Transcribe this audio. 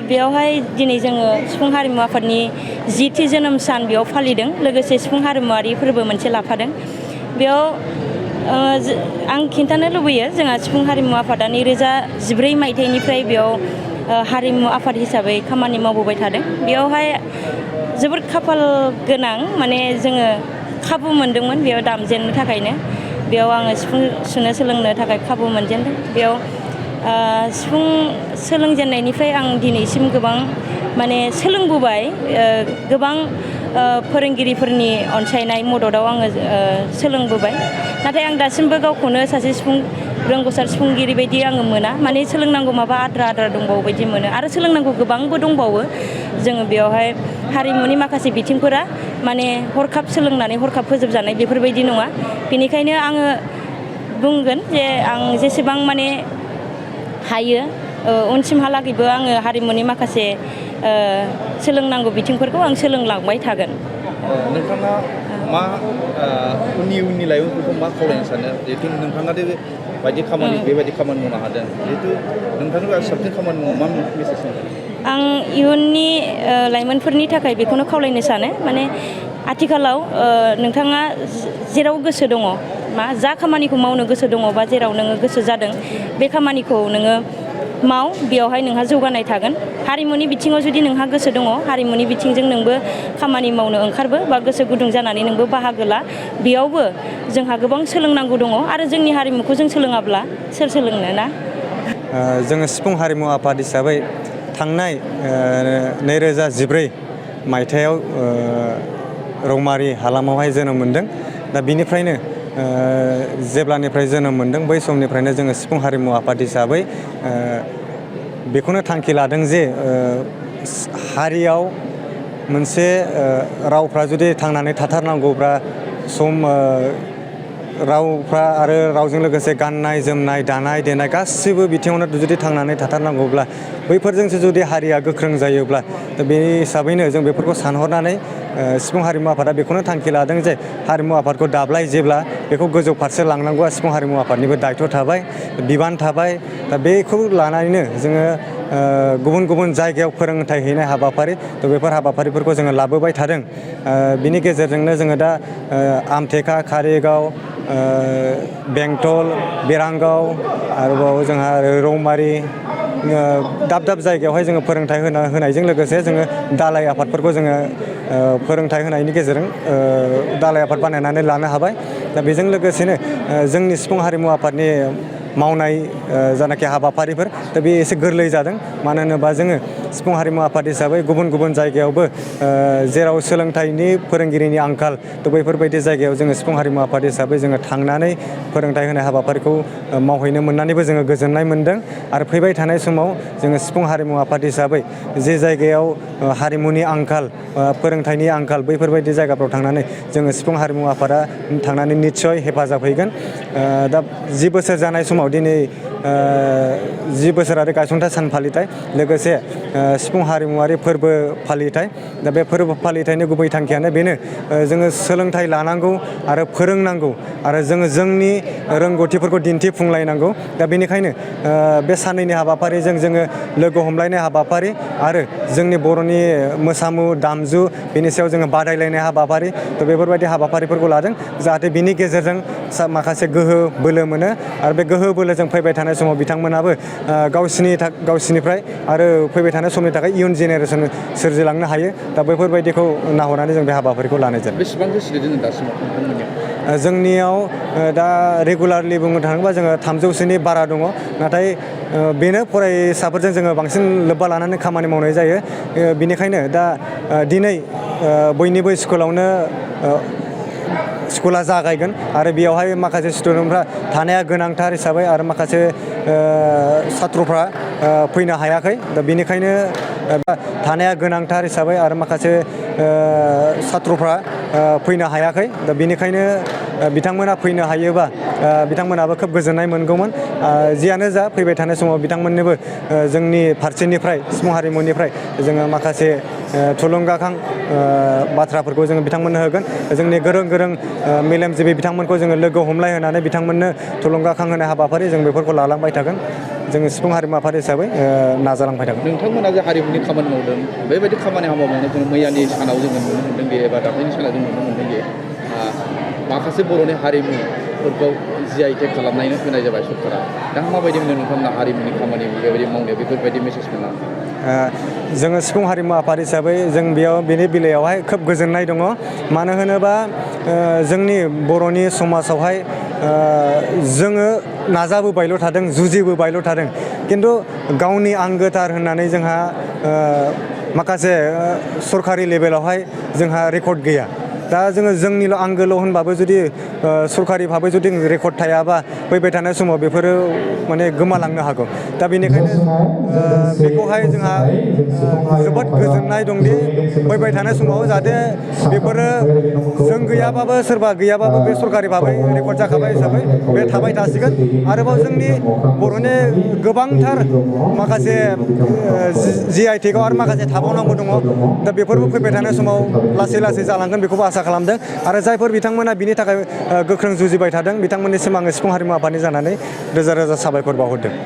बेयावहाय दिनै जोङो सिफुं हारिमु आफादनि 10थि जोनोम सान बेयाव फालिदों लोगोसे सिफुं हारिमुआरि फोरबो मोनसे लाफादों। बेयाव आं खिन्थानो लुबैयो जोंहा सिफुं हारिमु आफादा 2014 मायथाइनिफ्राय बेयाव हारिमु आफाद हिसाबै खामानि मावबोबाय थादों। बेयावहाय जोबोर खाफाल गोनां माने जोङो खाबु मोनदोंमोन बेयाव दामजेननो थाखायनो। बेयाव आङो सिफुं सुनो सोलोंनो थाखाय खाबु मोनजेनदों। बेयाव सिफुं सोलोंजेननायनिफ्राय आं दिनैसिम गोबां माने सोलोंबोबाय गोबां फोरोंगिरिफोरनि अनसायनाय मददाव आङो सोलोंबोबाय। नाथाय आं दासिमबो गावखौनो सासे रोंगौसार सिफुंगिरि बायदि आङो मोना। माने सोलोंनांगौ माबा आद्रा दंबावो बायदि मोनो आरो सोलोंनांगौ गोबांबो दंबावो। जोङो बेयावहाय हारिमुनि माखासे बिथिंफोरा माने हरखाब सोलोंनानै हरखाब फोजोबजानाय बेफोरबायदि नङा। बेनिखायनो आङो बुंगोन जे आं जेसेबां माने हायो उनसिमहालागैबो आङो हारिमुनि माखासे सोलोंनांगौ बिथिंफोरखौ आं सोलोंलांबाय थागोन। नोंथाङा मा उननि लाइमोनफोरखौ मा खावलायनो सानो जिहेतु नोंथाङा बेबायदि खामानि मावनो हादों जिहेतु नोंथांनि साबसिन खामानि मावनो मा मेसेज होनो? आं इयुननि लाइमोनफोरनि थाखाय बेखौनो खावलायनो सानो माने आथिखालाव नोंथाङा जेराव गोसो दङ जा खामानिखौ मावनो गोसो दङ बा जेराव नोङो गोसो जादों बे खामानिखौ नोङो माव। बेयावहाय नोंहा जौगानाय थागोन। हारिमुनि बिथिङाव जुदि नोंहा गोसो दङ हारिमुनि बिथिंजों नोंबो खामानि मावनो ओंखारबो बा गोसो गुदुं जानानै नोंबो बाहागो ला। बेयावबो जोंहा गोबां सोलोंनांगौ दङ आरो जोंनि हारिमुखौ जों सोलोङाब्ला सोर सोलोंनो ना? जोङो सिफुं हारिमु आफाद हिसाबै थांनाय 2014 मायथाइयाव रौमारि हालामावहाय जोनोम मोनदों। दा बिनिफ्रायनो जेब्लानिफ्राय जोनोम मोनदों बै समनिफ्रायनो जोङो सिफुं हारिमु आफाद हिसाबै बेखौनो थांखि लादों जे हारियाव मोनसे रावफ्रा जुदि थांनानै थाथारनांगौब्ला रावफ्रा आरो रावजों लोगोसे गाननाय जोमनाय दानाय देनाय गासिबो बिथिङावनो जुदि थांनानै थाथारनांगौब्ला बैफोरजोंसो जुदि हारिया गोख्रों जायोब्ला बे हिसाबैनो जों बेफोरखौ सानहरनानै सिफुं हारिमु आफादा बेखौनो थांखि लादों जे हारिमु आफादखौ दाब्लाय जेब्ला बेखौ गोजौ फारसे लांनांगौआ सिफुं हारिमु आफादनिबो दायथ' थाबाय, बिबान थाबाय। दा बेखौ लानानैनो जोङो गुबुन गुबुन जायगायाव फोरोंथाइ हैनाय हाबाफारि बेफोर हाबाफारिफोरखौ जोङो लाबोबाय थादों। बिनि गेजेरजोंनो जोङो दा आमथेखा, कारिगाव, बेंटल, बेरांगाव आरोबाव जोंहा रौमारि दाब दाब जायगायावहाय जोङो फोरोंथाइ होनायजों लोगोसे जोङो दालाइ आफादफोरखौ जोङो फोरोंथाइ होनायनि गेजेरजों दालाइ आफाद बानायनानै लानो हाबाय। दा बेजों लोगोसेनो जोंनि सिफुं हारिमु आफादनि मावनाय जानाखि हाबाफारिफोर दा बे एसे गोरलै जादों। मानो होनोबा जोङो सिफुं हारिमु आफाद हिसाबै गुबुन गुबुन जायगायावबो जेराव सोलोंथाइनि फोरोंगिरिनि आंखाल बैफोरबायदि जायगायाव जोङो सिफुं हारिमु आफाद हिसाबै जोङो थांनानै फोरोंथाइ होनाय हाबाफारिखौ मावहैनो मोननानैबो जोङो गोजोननाय मोनदों। आरो फैबाय थानाय समाव जोङो सिफुं हारिमु आफाद हिसाबै जे जायगायाव हारिमुनि आंखाल फोरोंथाइनि आंखाल बैफोरबायदि जायगाफ्राव थांनानै जोङो सिफुं हारिमु आफादा थांनानै निस्सय हेफाजाब हैगोन। दा 10 बोसोर जानाय समाव दिनै 10 बोसोरारि गायसनथाइ सान फालिथाय लोगोसे सिफुं हारिमुआरि फोरबो फालिथाय। दा बे फोरबो फालिथायनि गुबै थांखियानो बेनो जोङो सोलोंथाइ लानांगौ आरो फोरोंनांगौ आरो जोङो जोंनि रोंगौथिफोरखौ दिन्थिफुंलायनांगौ। दा बेनिखायनो बे साननैनि हाबाफारिजों जोङो लोगो हमलायनाय हाबाफारि आरो जोंनि बर'नि मोसामु दामजु बेनि सायाव जोङो बादायलायनाय हाबाफारि बेफोरबायदि हाबाफारिफोरखौ लादों जाहाथे बिनि गेजेरजों माखासे गोहो बोलो मोनो आरो बे गोहो बोलोजों फैबाय थानाय समाव बिथांमोनाबो गावसिनिफ्राय आरो फैबाय थानाय समनि थाखाय इयुन जेनेरेसन सोरजिलांनो हायो। दा बैफोरबायदिखौ नाहरनानै जों बे हाबाफारिखौ लानाय जादों। बेसेबांसो सोलिदों दासिमाव नोंथांमोननियाव? जोंनियाव दा रेगुलारलि बुंनो थाङोबा जोङो 300सोनि बारा दङ। नाथाय बेनो फरायसाफोरजों जोङो बांसिन लोब्बा लानानै खामानि मावनाय जायो। बेनिखायनो दा दिनै बयनिबो स्कुला जागायगोन आरो बेयावहाय माखासे स्टुडेन्टफ्रा थानाया गोनांथार हिसाबै आरो माखासे सात्रफ्रा फैनो हायाखै। दा बेनिखायनो थानाया गोनांथार हिसाबै आरो माखासे सात्रफ्रा फैनो हायाखै। दा बेनिखायनो बिथांमोना फैनो हायोबा बिथांमोनाबो खोब गोजोननाय मोनगौमोन। जियानो जा फैबाय थानाय समाव बिथांमोननोबो जोंनि फारसेनिफ्राय सिफुं हारिमुनिफ्राय जोङो माखासे थुलुंगाखां बाथ्राफोरखौ जोङो बिथांमोननो होगोन। जोंनि गोरों गोरों मेलेमजिबि बिथांमोनखौ जोङो लोगो हमलाय होनानै बिथांमोननो थुलुंगाखां होनाय हाबाफारि जों बेफोरखौ लालांबाय थागोन। जोङो सिफुं हारिमु आफाद हिसाबै नाजालांबाय थागोन। नोंथांमोना जे हारिमुनि खामानि मावदों बेबायदि खामानि हाबा मावनाय जों मैयानि सानाव जोङो नुनो मोनदों दि एबा दाख्लैनि सानाव जों नुनो मोनदों दि माखासे बर'नि हारिमुफोरखौ GI खालामनायनो होनाय जाबाय सरकारा। दा माबायदि मोनो नोंथांमोना हारिमुनि खामानि बेबायदि मावनायाव बेफोरबायदि मेसेज मोना? जोङो सिफुं हारिमु आफाद हिसाबै जों बेनि बेलायावहाय खोब गोजोननाय दङ। मानो होनोबा जोंनि बर'नि समाजावहाय जोङो नाजाबोबायल' थादों, जुजिबोबायल' थादों, खिन्थु गावनि आंगोथार होननानै जोंहा माखासे सरकारि लेभेलावहाय जोंहा रेकर्ड गैया। दा जोङो जोंनिल' आंगोल' होनबाबो जुदि सरकारि भाबै जुदि रेकर्ड थायाबा फैबाय थानाय समाव बेफोरो माने गोमालांनो हागौ। दा बेनिखायनो बेखौहाय जोंहा जोबोद गोजोननाय दंदि फैबाय थानाय समाव जाहाथे बेफोरो जों गैयाबाबो सोरबा गैयाबाबो बे सरकारि भाबै रेकर्ड जाखाबाय हिसाबै बे थाबाय थासिगोन। आरोबाव जोंनि बर'नि गोबांथार माखासे GI टेगआव आरो माखासे थाबावनांगौ दङ। दा बेफोरबो फैबाय थानाय समाव लासै लासै जालांगोन बेखौबो आसा खालामदों। आरो जायफोर बिथांमोना बिनि थाखाय गोख्रों जुजिबाय थादों बिथांमोननिसिम आङो सिफुं हारिमु आफादनि जानानै रोजा रोजा साबायखर बावहरदों।